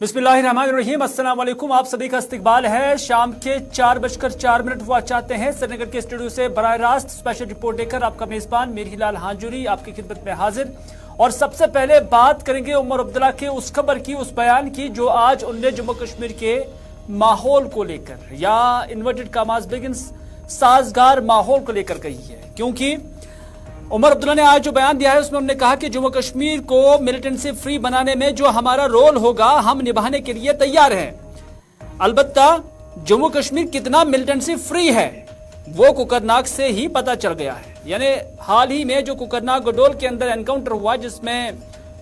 बिस्मिल्लाहिर्रहमानिर्रहीम, अस्सलाम वालेकुम। आप सभी का इस्तकबाल है। शाम के 4:04 हुआ चाहते हैं। श्रीनगर के स्टूडियो से बराह रास्त स्पेशल रिपोर्ट लेकर आपका मेजबान मेरहिलाल हांजुरी आपकी खिदमत में हाजिर। और सबसे पहले बात करेंगे उमर अब्दुल्ला के उस खबर की, उस बयान की जो आज उनने जम्मू कश्मीर के माहौल को लेकर या इन्वर्टेड कामास बिगिंस साजगार माहौल को लेकर कही है। क्योंकि उमर अब्दुल्ला ने आज जो बयान दिया है उसमें उन्होंने कहा कि जम्मू कश्मीर को मिलिटेंसी फ्री बनाने में जो हमारा रोल होगा हम निभाने के लिए तैयार हैं। अलबत्ता जम्मू कश्मीर कितना मिलिटेंसी फ्री है वो कुकरनाग से ही पता चल गया है। यानी हाल ही में जो कुकरनाग गडोल के अंदर एनकाउंटर हुआ जिसमें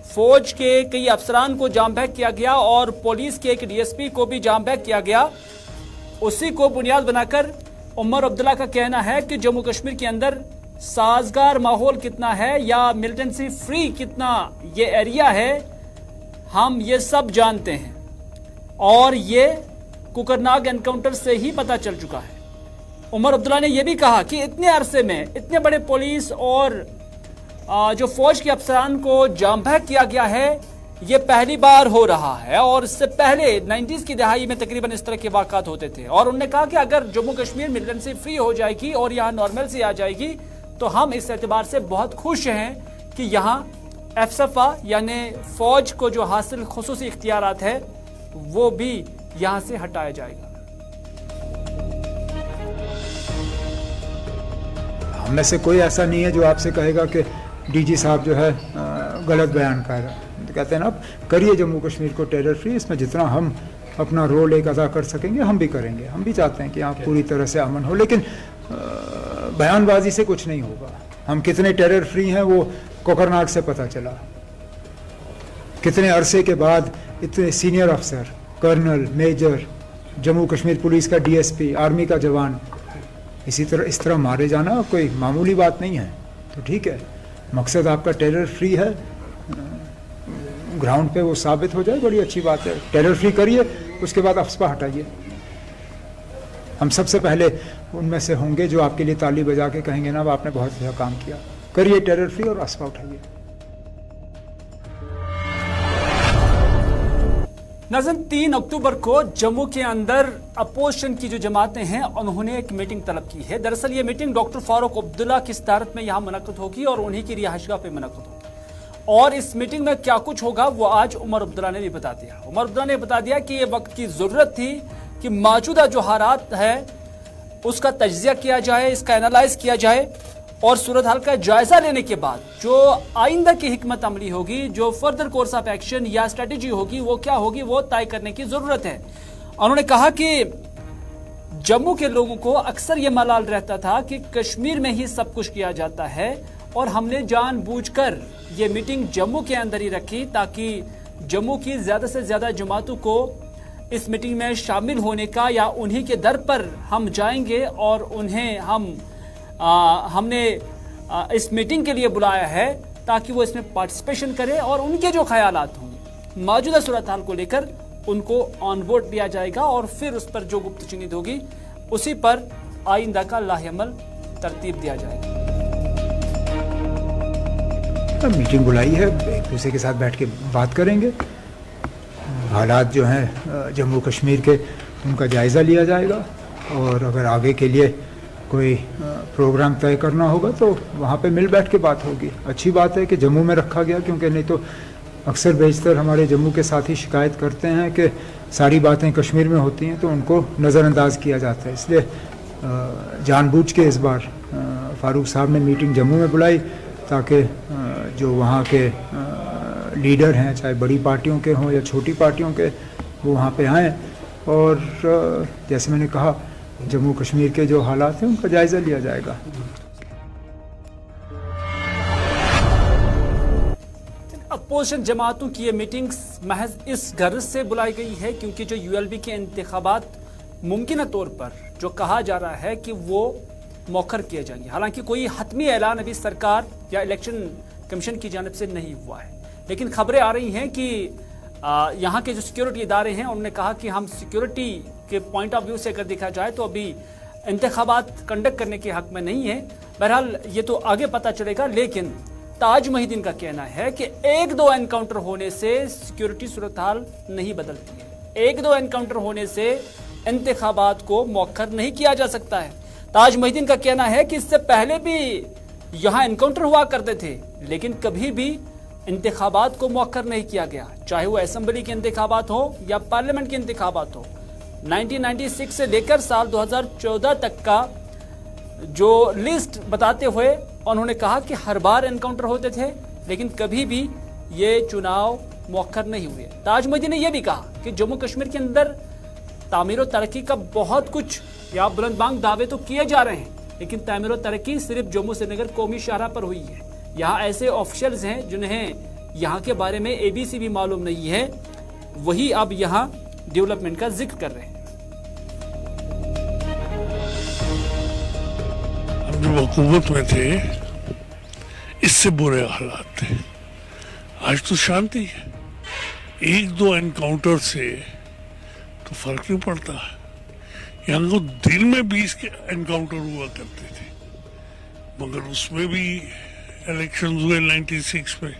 फौज के कई अफसरान को जाम बैक किया गया और पुलिस के एक डीएसपी को भी जाम बैक किया गया, उसी को बुनियाद बनाकर उमर अब्दुल्ला का कहना है कि जम्मू कश्मीर के अंदर साजगार माहौल कितना है या मिलिटेंसी फ्री कितना ये एरिया है हम ये सब जानते हैं और ये कुकरनाग एनकाउंटर से ही पता चल चुका है। उमर अब्दुल्ला ने यह भी कहा कि इतने अरसे में इतने बड़े पुलिस और जो फौज के अफसरान को जाम बैक किया गया है ये पहली बार हो रहा है और इससे पहले 90s की दहाई में तकरीबन इस तरह के वाक़ात होते थे। और उन्होंने कहा कि अगर जम्मू कश्मीर मिलिटेंसी फ्री हो जाएगी और यहाँ नॉर्मल से आ जाएगी तो हम इस एतबार से बहुत खुश हैं कि यहाँ एफसफा यानी फौज को जो हासिल खुसूसी इख्तियारात है वो भी यहाँ से हटाया जाएगा। हम में से कोई ऐसा नहीं है जो आपसे कहेगा कि डीजी साहब जो है गलत बयान कर रहे हैं। तो कहते हैं ना, आप करिए जम्मू कश्मीर को टेरर फ्री, इसमें जितना हम अपना रोल एक अदा कर सकेंगे हम भी करेंगे। हम भी चाहते हैं कि यहाँ पूरी तरह से अमन हो, लेकिन बयानबाजी से कुछ नहीं होगा। हम कितने टेरर फ्री हैं वो कोकरनाग से पता चला। कितने अरसे के बाद इतने सीनियर अफसर, colonel, major, Jammu Kashmir police का डीएसपी, आर्मी का जवान इस तरह मारे जाना कोई मामूली बात नहीं है। तो ठीक है, मकसद आपका टेरर फ्री है, ग्राउंड पे वो साबित हो जाए, बड़ी अच्छी बात है। टेरर फ्री करिए, उसके बाद अफसपा हटाइए। हम सबसे पहले उनमें से होंगे जो आपके लिए ताली बजा के कहेंगे ना आपने बहुत अच्छा काम किया। करिए टेरर फ्री और अफसपा उठाइए। नाज़रीन, 3 अक्टूबर को जम्मू के अंदर अपोजिशन की जो जमातें हैं उन्होंने एक मीटिंग तलब की है। दरअसल ये मीटिंग डॉक्टर फारूक अब्दुल्ला की सदारत में यहाँ मुनक़्क़िद होगी और उन्हीं की रिहाइशगाह पे मुनक़्क़िद होगी। और इस मीटिंग में क्या कुछ होगा वो आज उमर अब्दुल्ला ने भी बता दिया। उमर अब्दुल्ला ने बता दिया कि ये वक्त की जरूरत थी कि मौजूदा जो हालात है उसका तज्जिया किया जाए, इसका एनालाइज किया जाए और सूरत हाल का जायजा लेने के बाद जो आइंदा की हिकमत अमली होगी, जो फर्दर कोर्स ऑफ एक्शन या स्ट्रेटेजी होगी वो क्या होगी वो तय करने की जरूरत है। उन्होंने कहा कि जम्मू के लोगों को अक्सर ये मलाल रहता था कि कश्मीर में ही सब कुछ किया जाता है और हमने जानबूझकर ये मीटिंग जम्मू के अंदर ही रखी ताकि जम्मू की ज्यादा से ज्यादा जमातों को इस मीटिंग में शामिल होने का या उन्हीं के दर पर हम जाएंगे और उन्हें हमने इस मीटिंग के लिए बुलाया है ताकि वो इसमें पार्टिसिपेशन करें और उनके जो ख्यालात होंगे मौजूदा सूरत हाल को लेकर उनको ऑन बोर्ड लिया जाएगा और फिर उस पर जो गुफ्तचीनीद होगी उसी पर आइंदा का लाहेअमल तरतीब दिया जाएगा। मीटिंग बुलाई है, एक दूसरे के साथ बैठ के बात करेंगे। हालात जो हैं जम्मू कश्मीर के उनका जायज़ा लिया जाएगा और अगर आगे के लिए कोई प्रोग्राम तय करना होगा तो वहाँ पे मिल बैठ के बात होगी। अच्छी बात है कि जम्मू में रखा गया, क्योंकि नहीं तो अक्सर बेशतर हमारे जम्मू के साथी शिकायत करते हैं कि सारी बातें कश्मीर में होती हैं तो उनको नज़रअंदाज किया जाता है। इसलिए जानबूझ के इस बार फारूक साहब ने मीटिंग जम्मू में बुलाई ताकि जो वहाँ के लीडर हैं, चाहे बड़ी पार्टियों के हों या छोटी पार्टियों के, वो वहाँ पे आएँ और जैसे मैंने कहा जम्मू कश्मीर के जो हालात हैं उनका जायज़ा लिया जाएगा। अपोजिशन जमातों की ये मीटिंग्स महज इस गर्ज से बुलाई गई है क्योंकि जो यूएलबी के इंतखाबात मुमकिन तौर पर जो कहा जा रहा है कि वो मौखर किए जाएंगे। हालांकि कोई हतमी ऐलान अभी सरकार या इलेक्शन कमीशन की जानिब से नहीं हुआ है, लेकिन खबरें आ रही हैं कि यहाँ के जो सिक्योरिटी इदारे हैं उन्होंने कहा कि हम सिक्योरिटी के पॉइंट ऑफ व्यू से अगर देखा जाए तो अभी इंतखाबात कंडक्ट करने के हक में नहीं है। बहरहाल ये तो आगे पता चलेगा, लेकिन ताज मोहिद्दीन का कहना है कि 1-2 एनकाउंटर होने से सिक्योरिटी सूरत हाल नहीं बदलती है। 1-2 एनकाउंटर होने से इंतखाबात को मौखर नहीं किया जा सकता है। ताज मोहिद्दीन का कहना है कि इससे पहले भी यहां एनकाउंटर हुआ करते थे, लेकिन कभी भी इंतखाबात को मौखर नहीं किया गया, चाहे वो असेंबली के इंतखाबात हो या पार्लियामेंट के इंतखाबात हो। 1996 से लेकर साल 2014 तक का जो लिस्ट बताते हुए उन्होंने कहा कि हर बार एनकाउंटर होते थे, लेकिन कभी भी ये चुनाव मौखर नहीं हुए। ताज मोहिद्दीन ने यह भी कहा कि जम्मू कश्मीर के अंदर तामीर और तरक्की का बहुत कुछ या बुलंदबांग दावे तो किए जा रहे हैं, लेकिन तामीर और तरक्की सिर्फ जम्मू श्रीनगर कौमी शाहराह पर हुई है। यहाँ ऐसे ऑफिशियल्स हैं जिन्हें यहाँ के बारे में ABC भी मालूम नहीं है, वही अब यहाँ डेवलपमेंट का जिक्र कर रहे हैं। हम जब हुकूमत में थे इससे बुरे हालात थे, आज तो शांति है। 1-2 एनकाउंटर से तो फर्क नहीं पड़ता है। यहाँ तो दिन में 20 के एनकाउंटर हुआ करते थे, मगर उसमें भी इलेक्शन हुए 96 में,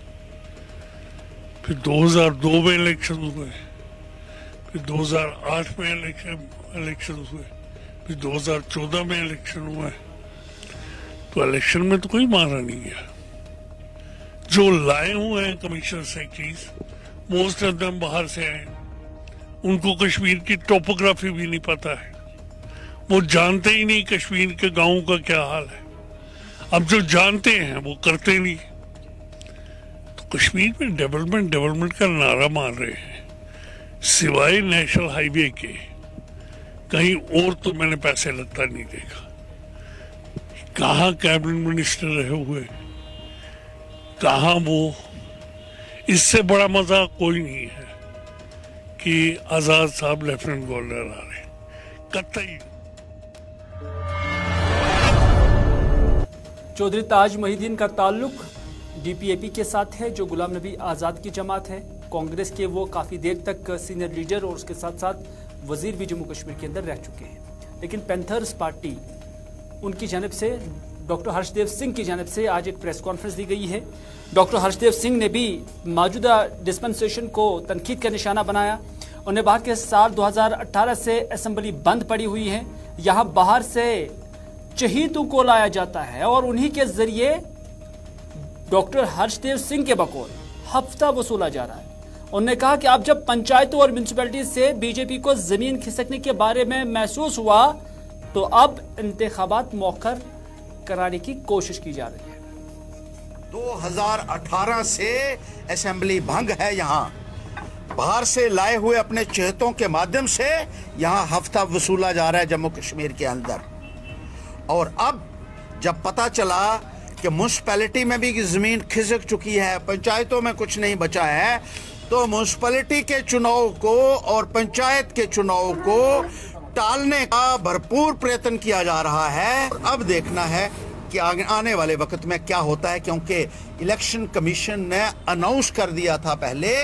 फिर 2002 में इलेक्शन हुए, फिर 2008 में इलेक्शन हुए, फिर 2014 में इलेक्शन हुआ। तो इलेक्शन में तो कोई मारा नहीं गया। जो लाए हुए हैं commissioner secretaries, most of them बाहर से आए, उनको कश्मीर की टोपोग्राफी भी नहीं पता है, वो जानते ही नहीं कश्मीर के गांवों का क्या हाल है। अब जो जानते हैं वो करते नहीं। तो कश्मीर में डेवलपमेंट का नारा मार रहे हैं, सिवाय नेशनल हाईवे के कहीं और तो मैंने पैसे लगता नहीं देखा। कहाँ कैबिनेट मिनिस्टर रहे हुए, कहाँ वो। इससे बड़ा मजा कोई नहीं है कि आजाद साहब लेफ्टिनेंट गवर्नर आ रहे, कतई। चौधरी ताज मोहिद्दीन का ताल्लुक DPAP के साथ है, जो गुलाम नबी आज़ाद की जमात है। कांग्रेस के वो काफ़ी देर तक सीनियर लीडर और उसके साथ साथ वजीर भी जम्मू कश्मीर के अंदर रह चुके हैं। लेकिन पैंथर्स पार्टी, उनकी जानब से डॉक्टर हर्षदेव सिंह की जानब से आज एक प्रेस कॉन्फ्रेंस दी गई है। डॉक्टर हर्षदेव सिंह ने भी मौजूदा डिस्पेंसेशन को तनकीद का निशाना बनाया। उन्होंने कहा कि साल 2018 से असेंबली बंद पड़ी हुई है, यहाँ बाहर से चहीतों को लाया जाता है और उन्हीं के जरिए डॉक्टर हर्षदेव सिंह के बकौल हफ्ता वसूला जा रहा है। उन्होंने कहा कि अब जब पंचायतों और म्यूनसिपैलिटी से बीजेपी को जमीन खिसकने के बारे में महसूस हुआ, तो अब इंतखाबात मौखर कराने की कोशिश की जा रही है। 2018 से असेंबली भंग है। यहाँ बाहर से लाए हुए अपने चहेतों के माध्यम से यहाँ हफ्ता वसूला जा रहा है जम्मू कश्मीर के अंदर। और अब जब पता चला कि म्यूनसिपैलिटी में भी जमीन खिसक चुकी है, पंचायतों में कुछ नहीं बचा है, तो म्यूनसिपैलिटी के चुनाव को और पंचायत के चुनाव को टालने का भरपूर प्रयत्न किया जा रहा है। अब देखना है कि आने वाले वक्त में क्या होता है, क्योंकि इलेक्शन कमीशन ने अनाउंस कर दिया था पहले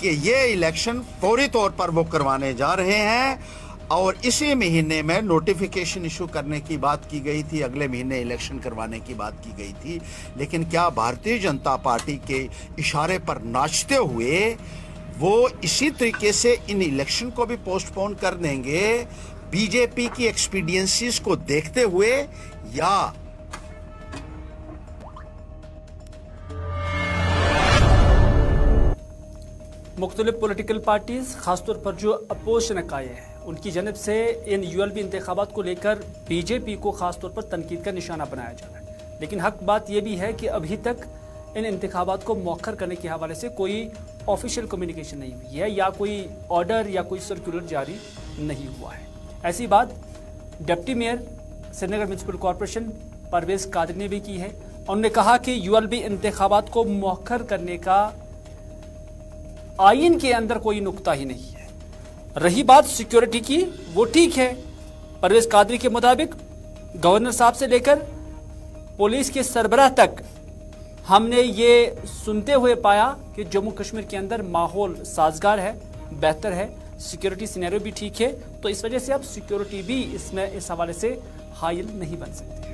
कि ये इलेक्शन फौरी तौर पर वो करवाने जा रहे हैं और इसी महीने में नोटिफिकेशन इशू करने की बात की गई थी, अगले महीने इलेक्शन करवाने की बात की गई थी। लेकिन क्या भारतीय जनता पार्टी के इशारे पर नाचते हुए वो इसी तरीके से इन इलेक्शन को भी पोस्टपोन कर देंगे बीजेपी की एक्सपीडियंसीज को देखते हुए, या मुख्तलिफ पॉलिटिकल पार्टीज, खासतौर पर जो अपोजिशन इकाई हैं, उनकी जानब से इन ULB इंतखाबात को लेकर बीजेपी को खासतौर पर तनकीद का निशाना बनाया जा रहा है। लेकिन हक बात यह भी है कि अभी तक इन इंतखाबात को मौखर करने के हवाले से कोई ऑफिशियल कम्युनिकेशन नहीं हुई है या कोई ऑर्डर या कोई सर्कुलर जारी नहीं हुआ है। ऐसी बात deputy mayor Srinagar municipal corporation Parvez Qadri ने भी की है। उन्होंने कहा कि ULB इंतखाबात को मौखर करने का आईन के अंदर कोई नुक्ता ही नहीं है। रही बात सिक्योरिटी की, वो ठीक है। परवेज कादरी के मुताबिक गवर्नर साहब से लेकर पुलिस के सरबराह तक हमने ये सुनते हुए पाया कि जम्मू कश्मीर के अंदर माहौल साजगार है, बेहतर है, सिक्योरिटी सिनेरियो भी ठीक है। तो इस वजह से अब सिक्योरिटी भी इसमें इस हवाले से हाइल नहीं बन सकती।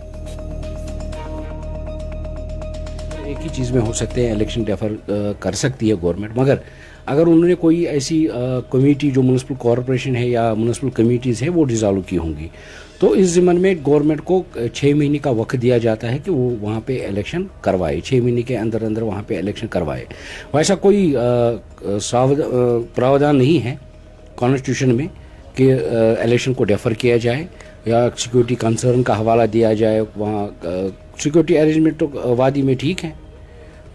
एक ही चीज़ में हो सकते हैं, इलेक्शन डेफर कर सकती है गवर्नमेंट, मगर अगर उन्होंने कोई ऐसी कमेटी जो म्यूनिसिपल कॉरपोरेशन है या म्यूनिसिपल कमेटीज़ है वो डिज़ोल्व की होंगी, तो इस ज़िम्मन में गवर्नमेंट को 6 महीने का वक्त दिया जाता है कि वो वहाँ पे इलेक्शन करवाए, 6 महीने के अंदर अंदर वहाँ पे इलेक्शन करवाए। वैसा कोई प्रावधान नहीं है कॉन्स्टिट्यूशन में कि इलेक्शन को डेफर किया जाए या सिक्योरिटी कंसर्न का हवाला दिया जाए। वहाँ सिक्योरिटी अरेंजमेंट तो वादी में ठीक है।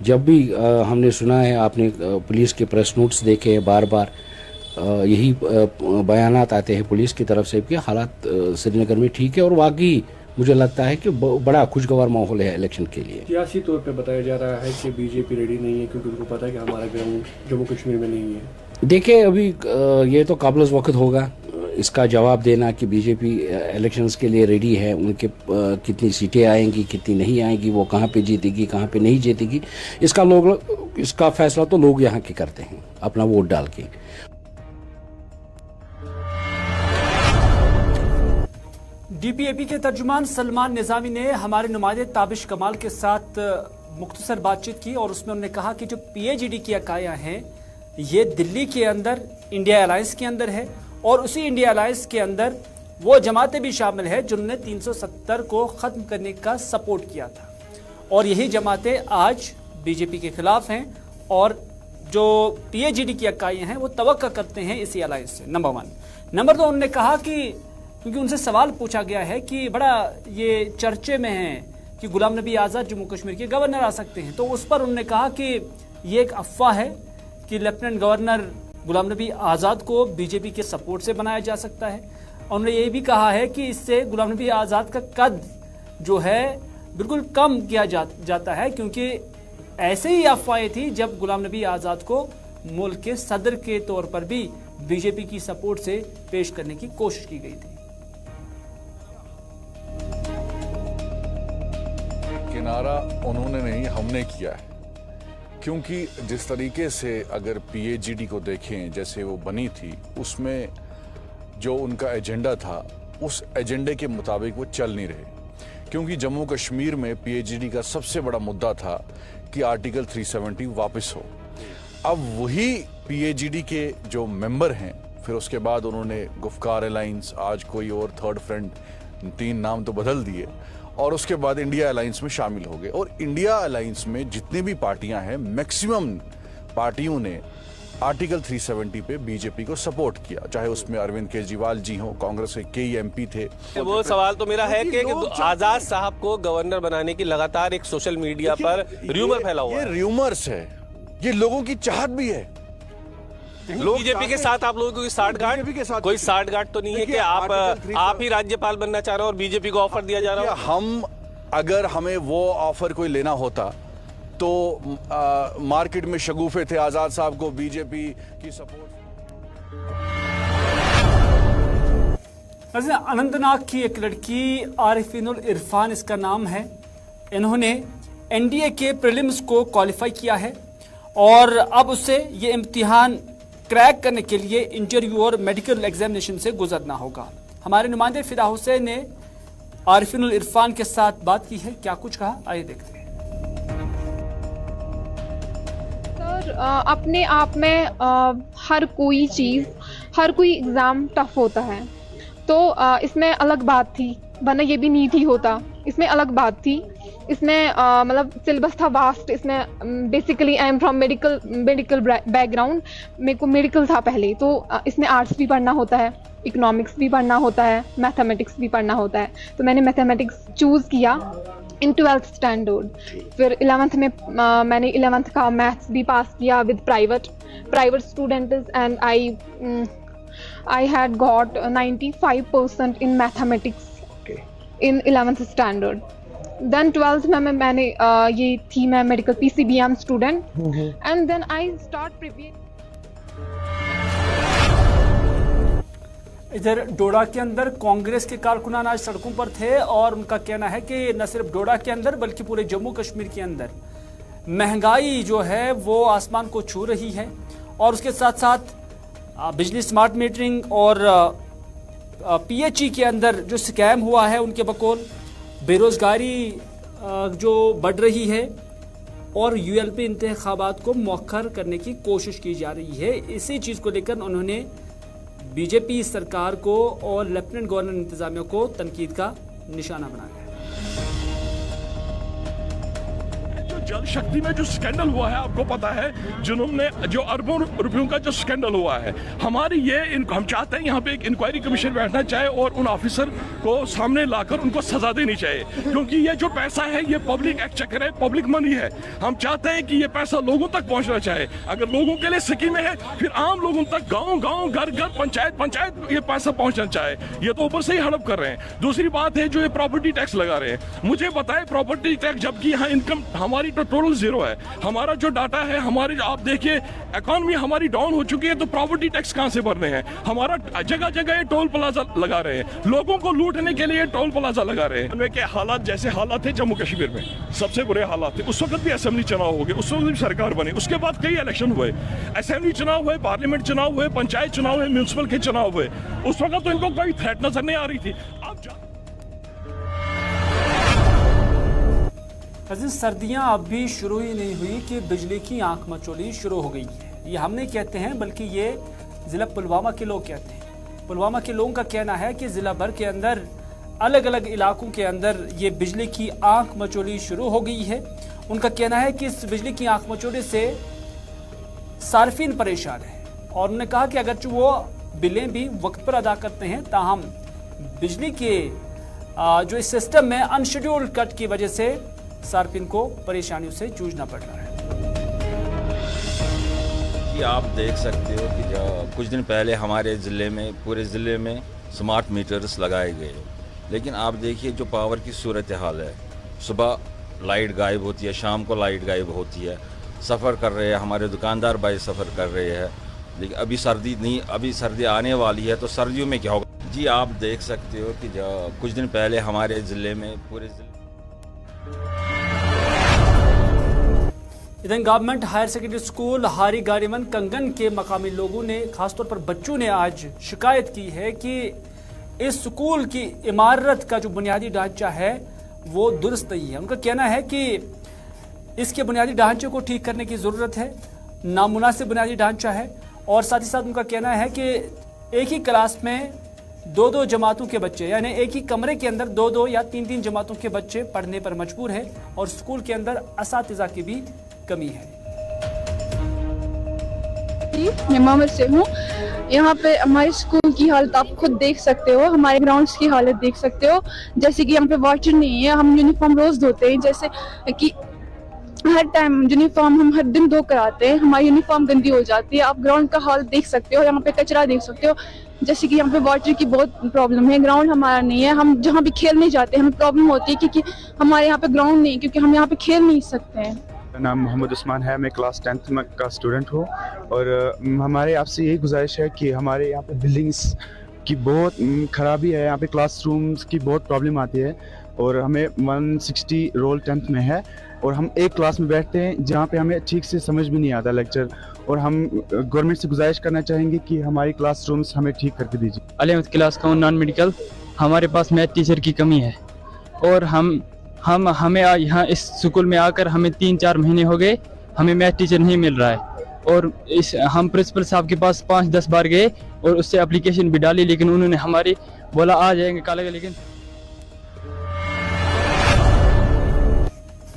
जब भी हमने सुना है, आपने पुलिस के प्रेस नोट्स देखे हैं, बार बार यही बयानात आते हैं पुलिस की तरफ से कि हालात श्रीनगर में ठीक है, और वाकई मुझे लगता है कि बड़ा खुशगवार माहौल है इलेक्शन के लिए। सियासी तौर पे बताया जा रहा है कि बीजेपी रेडी नहीं है क्योंकि उनको पता है कि हमारा ग्राउंड जम्मू कश्मीर में नहीं है। देखिए, अभी ये तो काबिल वक्त होगा इसका जवाब देना कि बीजेपी इलेक्शंस के लिए रेडी है, उनके कितनी सीटें आएंगी, कितनी नहीं आएंगी, वो कहाँ पे जीतेगी, कहाँ पे नहीं जीतेगी, इसका फैसला तो लोग यहाँ के करते हैं अपना वोट डाल के। डीपीएपी के तर्जुमान सलमान निजामी ने हमारे नुमाइंदे ताबिश कमाल के साथ मुख्तसर बातचीत की और उसमें उन्होंने कहा कि जो पीएजीडी की इकाइयां हैं ये दिल्ली के अंदर इंडिया अलायंस के अंदर है, और उसी इंडिया अलायंस के अंदर वो जमातें भी शामिल है जिन्होंने 370 को खत्म करने का सपोर्ट किया था, और यही जमातें आज बीजेपी के खिलाफ हैं, और जो पीएजीडी की इकाइयां हैं वो तवक्का करते हैं इसी अलायंस से। नंबर 1। नंबर 2, उन्होंने कहा कि क्योंकि उनसे सवाल पूछा गया है कि बड़ा ये चर्चे में है कि गुलाम नबी आज़ाद जम्मू कश्मीर के गवर्नर आ सकते हैं, तो उस पर उन्होंने कहा कि ये एक अफवाह है कि लेफ्टिनेंट गवर्नर गुलाम नबी आज़ाद को बीजेपी के सपोर्ट से बनाया जा सकता है। और उन्होंने ये भी कहा है कि इससे गुलाम नबी आज़ाद का कद जो है बिल्कुल कम किया जाता है, क्योंकि ऐसे ही अफवाहें थी जब गुलाम नबी आज़ाद को मुल्क के सदर के तौर पर भी बीजेपी की सपोर्ट से पेश करने की कोशिश की गई थी। किनारा उन्होंने नहीं, हमने किया है, क्योंकि जिस तरीके से अगर पीएजीडी को देखें जैसे वो बनी थी, उसमें जो उनका एजेंडा था उस एजेंडे के मुताबिक वो चल नहीं रहे, क्योंकि जम्मू कश्मीर में पीएजीडी का सबसे बड़ा मुद्दा था कि आर्टिकल 370 वापस हो। अब वही पीएजीडी के जो मेंबर हैं, फिर उसके बाद उन्होंने गुफ्कार अलायंस, आज कोई और थर्ड फ्रंट, 3 नाम तो बदल दिए, और उसके बाद इंडिया अलायंस में शामिल हो गए। और इंडिया अलायंस में जितनी भी पार्टियां हैं, मैक्सिमम पार्टियों ने आर्टिकल 370 पे बीजेपी को सपोर्ट किया, चाहे उसमें अरविंद केजरीवाल जी हों, कांग्रेस के कई एमपी थे। वो सवाल तो मेरा है कि आजाद साहब को गवर्नर बनाने की लगातार एक सोशल मीडिया पर र्यूमर फैला हुआ है। ये र्यूमर्स है, ये लोगों की चाहत भी है। बीजेपी के साथ आप लोगों की साठगांठ, कोई साठगांठ तो नहीं है कि आप ही राज्यपाल बनना चाह रहे हो और बीजेपी को ऑफर दिया जा रहा है? हम अगर हमें वो ऑफर कोई लेना होता तो मार्केट में शगुफे थे आजाद साहब को बीजेपी की सपोर्ट। अनंतनाग की एक लड़की आरिफिनुल इरफान इसका नाम है, इन्होंने एनडीए के प्रीलिम्स को क्वालिफाई किया है और अब उसे ये इम्तिहान क्रैक करने के लिए इंटरव्यू और मेडिकल एग्जामिनेशन से गुजरना होगा। हमारे नुमाइंदे फिदा हुसैन ने आरिफिनुल इरफान के साथ बात की है, क्या कुछ कहा, आइए देखते हैं। सर, अपने आप में हर कोई चीज़, हर कोई एग्ज़ाम टफ होता है, तो इसमें अलग बात थी, वरना ये भी नहीं थी होता। इसमें अलग बात थी, इसमें मतलब सिलेबस था वास्ट। इसमें basically I am from medical background, मेरे को मेडिकल था पहले, तो इसमें आर्ट्स भी पढ़ना होता है, इकोनॉमिक्स भी पढ़ना होता है, मैथमेटिक्स भी पढ़ना होता है। तो मैंने मैथमेटिक्स चूज़ किया इन 12th स्टैंडर्ड। फिर 11th में मैंने 11th का मैथ्स भी पास किया with private students, and I had got 95% in mathematics in 11th standard. Then 12th में मैंने ये थी, मैं medical PCBM student, and then I start prepare. इधर डोडा के अंदर कांग्रेस के कारकुनान आज सड़कों पर थे और उनका कहना है कि न सिर्फ डोडा के अंदर बल्कि पूरे जम्मू कश्मीर के अंदर महंगाई जो है वो आसमान को छू रही है, और उसके साथ साथ बिजली स्मार्ट मीटरिंग और PHE के अंदर जो स्कैम हुआ है उनके बकौल, बेरोजगारी जो बढ़ रही है, और यूएलपी इंतखाबात को मौखर करने की कोशिश की जा रही है। इसी चीज़ को लेकर उन्होंने बीजेपी सरकार को और लेफ्टिनेंट गवर्नर इंतजामिया को तनकीद का निशाना बनाया है। जल शक्ति में जो स्कैंडल हुआ है, आपको पता है, जिन्होंने जो अरबों रुपयों का जो स्कैंडल हुआ है, हमारी हम चाहते हैं यहाँ पे एक इंक्वायरी कमीशन बैठना चाहिए और उन ऑफिसर को सामने लाकर उनको सजा देनी चाहिए, क्योंकि ये जो पैसा है ये पब्लिक एक्सचेकर है, पब्लिक मनी है। हम चाहते हैं कि ये पैसा लोगों तक पहुँचना चाहिए। अगर लोगों के लिए स्कीमें है, फिर आम लोगों तक, गाँव गाँव, घर घर, पंचायत ये पैसा पहुँचना चाहिए। ये तो ऊपर से ही हड़प कर रहे हैं। दूसरी बात है जो ये प्रॉपर्टी टैक्स लगा रहे हैं। मुझे बताए प्रॉपर्टी टैक्स, जबकि यहाँ इनकम हमारी तो टोटल जीरो है। हमारा जो डाटा है, हमारे आप देखिए इकोनॉमी हमारी डाउन हो चुकी है, तो प्रॉपर्टी टैक्स कहां से भरने हैं? हमारा जगह जगह टोल प्लाजा लगा रहे हैं, लोगों को लूटने के लिए टोल प्लाजा लगा रहे हैं। के हालात जैसे हालात थे जम्मू कश्मीर में, सबसे बुरे हालात थे। उस वक्त भी असेंबली चुनाव हो गए, उस वक्त भी सरकार बनी, उसके बाद कई इलेक्शन हुए, असेंबली चुनाव हुए, पार्लियामेंट चुनाव हुए, पंचायत चुनाव हुए, म्यूनिसिपल के चुनाव हुए। उस वक्त तो इनको कोई थ्रेट नजर नहीं आ रही थी। अब सर्दियां अब भी शुरू ही नहीं हुई कि बिजली की आंख मचोली शुरू हो गई है। ये हम नहीं कहते हैं, बल्कि ये ज़िला पुलवामा के लोग कहते हैं। पुलवामा के लोगों का कहना है कि ज़िला भर के अंदर अलग अलग इलाकों के अंदर ये बिजली की आंख मचोली शुरू हो गई है। उनका कहना है कि इस बिजली की आंख मचोली से सार्फिन परेशान है और उन्होंने कहा कि अगरचे वो बिलें भी वक्त पर अदा करते हैं, ताहम बिजली के जो इस सिस्टम में अनशेड्यूल्ड कट की वजह से सार्फिन को परेशानियों से जूझना पड़ रहा है। कि आप देख सकते हो कि जो कुछ दिन पहले हमारे ज़िले में, पूरे ज़िले में स्मार्ट मीटर्स लगाए गए, लेकिन आप देखिए जो पावर की सूरत हाल है, सुबह लाइट गायब होती है, शाम को लाइट गायब होती है, सफ़र कर रहे हैं हमारे दुकानदार भाई, सफ़र कर रहे हैं। लेकिन अभी सर्दी नहीं, अभी सर्दी आने वाली है, तो सर्दियों में क्या होगा? जी आप देख सकते हो कि जो कुछ दिन पहले हमारे ज़िले में, पूरे ज़िले इधर गवर्नमेंट हायर सेकेंडरी स्कूल हारी गारीमन कंगन के मकामी लोगों ने, खासतौर पर बच्चों ने आज शिकायत की है कि इस स्कूल की इमारत का जो बुनियादी ढांचा है वो दुरुस्त नहीं है। उनका कहना है कि इसके बुनियादी ढांचे को ठीक करने की ज़रूरत है, नामुनासिब बुनियादी ढांचा है। और साथ ही साथ उनका कहना है कि एक ही क्लास में दो दो जमातों के बच्चे, यानी एक ही कमरे के अंदर दो दो या तीन तीन जमातों के बच्चे पढ़ने पर मजबूर है और स्कूल के अंदर असातिज़ा की भी कमी है। मैं मोहम्मद से हूँ। यहाँ पे हमारे स्कूल की हालत आप खुद देख सकते हो, हमारे ग्राउंड्स की हालत देख सकते हो। जैसे कि यहाँ पे वाटर नहीं है, हम यूनिफॉर्म रोज धोते हैं, जैसे कि हर टाइम यूनिफॉर्म हम हर दिन धो कर आते हैं, हमारी यूनिफॉर्म गंदी हो जाती है। आप ग्राउंड का हाल देख सकते हो, यहाँ पे कचरा देख सकते हो। जैसे कि यहाँ पे वाटर की बहुत प्रॉब्लम है, ग्राउंड हमारा नहीं है। हम जहाँ भी खेलने जाते हैं हमें प्रॉब्लम होती है क्योंकि हमारे यहाँ पे ग्राउंड नहीं है, क्योंकि हम यहाँ पे खेल नहीं सकते हैं। मेरा नाम मोहम्मद उस्मान है, मैं क्लास 10th में का स्टूडेंट हूँ और हमारे आपसे यही गुजारिश है कि हमारे यहाँ पे बिल्डिंग्स की बहुत ख़राबी है, यहाँ पे क्लासरूम्स की बहुत प्रॉब्लम आती है और हमें 160 रोल 10th में है और हम एक क्लास में बैठते हैं जहाँ पे हमें ठीक से समझ भी नहीं आता लेक्चर। और हम गवर्नमेंट से गुजारिश करना चाहेंगे कि हमारी क्लासरूम्स हमें ठीक करके दीजिए। 11th क्लास का नॉन मेडिकल, हमारे पास मैथ टीचर की कमी है और हमें यहाँ इस स्कूल में आकर हमें 3-4 महीने हो गए, हमें मैथ टीचर नहीं मिल रहा है। और हम प्रिंसिपल साहब के पास 5-10 बार गए और उससे एप्लीकेशन भी डाली, लेकिन उन्होंने हमारी बोला आ जाएंगे कल। लेकिन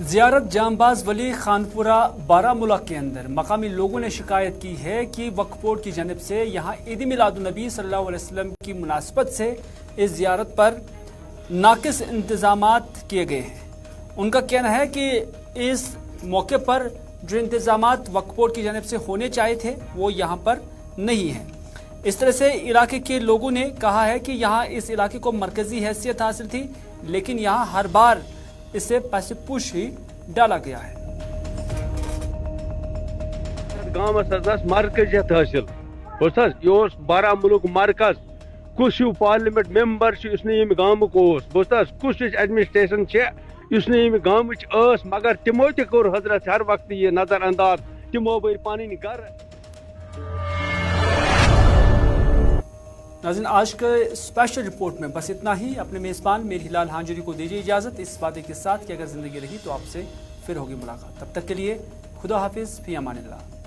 ज़ियारत जांबाज वली खानपुरा बारामूला के अंदर मकामी लोगों ने शिकायत की है कि वक्फ बोर्ड की जानिब से यहाँ ईद मिलादुन्नबी सल्लल्लाहु अलैहि वसल्लम की मुनासबत से इस ज़ियारत पर नाकिस इंतज़ामात किए गए हैं। उनका कहना है कि इस मौके पर जो इंतज़ामात वक्फ बोर्ड की जानिब से होने चाहिए थे वो यहाँ पर नहीं है। इस तरह से इलाके के लोगों ने कहा है कि यहाँ इस इलाके को मरकज़ी हैसियत हासिल थी, लेकिन यहाँ हर बार इसे पैसेपुश ही डाला गया है। मरकज़ बारामुलुक मरकज़ कुछ पार्लियामेंट मेंबर यम गाम कुछ एडमिनिस्ट्रेशन गाम मगर तिमो तोर हजरत हर वक्त ये नजर अंदाज, तिमो बर पानी घर। नाज़रीन, आज के स्पेशल रिपोर्ट में बस इतना ही। अपने मेज़बान मेरी लाल हांजुरी को दीजिए इजाज़त, इस वादे के साथ कि अगर ज़िंदगी रही तो आपसे फिर होगी मुलाकात। तब तक के लिए खुदा हाफिज, फी अमानिल्लाह।